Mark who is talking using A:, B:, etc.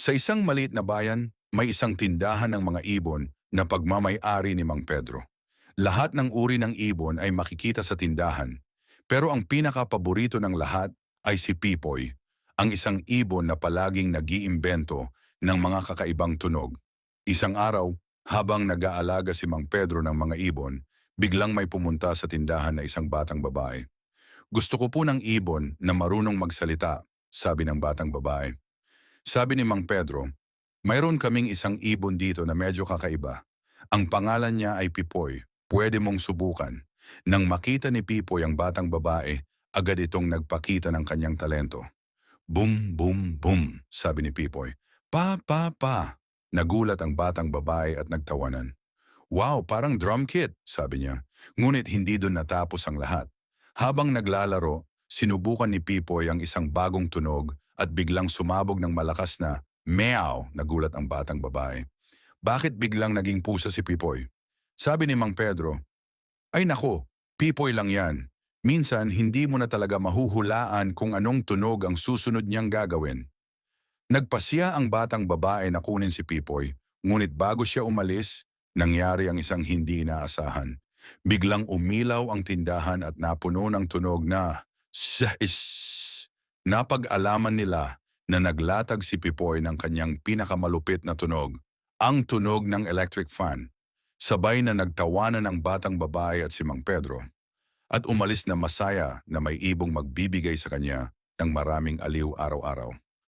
A: Sa isang maliit na bayan, may isang tindahan ng mga ibon na pagmamay-ari ni Mang Pedro. Lahat ng uri ng ibon ay makikita sa tindahan, pero ang pinakapaborito ng lahat ay si Pipoy, ang isang ibon na palaging nag-iimbento ng mga kakaibang tunog. Isang araw, habang nag-aalaga si Mang Pedro ng mga ibon, biglang may pumunta sa tindahan na isang batang babae. "Gusto ko po ng ibon na marunong magsalita," sabi ng batang babae. Sabi ni Mang Pedro, "Mayroon kaming isang ibon dito na medyo kakaiba. Ang pangalan niya ay Pipoy. Pwede mong subukan." Nang makita ni Pipoy ang batang babae, agad itong nagpakita ng kanyang talento. "Boom, boom, boom," sabi ni Pipoy. "Pa, pa, pa." Nagulat ang batang babae at nagtawanan. "Wow, parang drum kit," sabi niya. Ngunit hindi doon natapos ang lahat. Habang naglalaro, sinubukan ni Pipoy ang isang bagong tunog at biglang sumabog ng malakas na meow. Nagulat ang batang babae. Bakit biglang naging pusa si Pipoy? Sabi ni Mang Pedro, "Ay nako, Pipoy lang yan. Minsan hindi mo na talaga mahuhulaan kung anong tunog ang susunod niyang gagawin." Nagpasya ang batang babae na kunin si Pipoy, ngunit bago siya umalis, nangyari ang isang hindi inaasahan. Biglang umilaw ang tindahan at napuno ng tunog na "Shhh." Napag-alaman nila na naglatag si Pipoy ng kanyang pinakamalupit na tunog, ang tunog ng electric fan. Sabay na nagtawanan ang batang babae at si Mang Pedro, at umalis na masaya na may ibong magbibigay sa kanya ng maraming aliw araw-araw.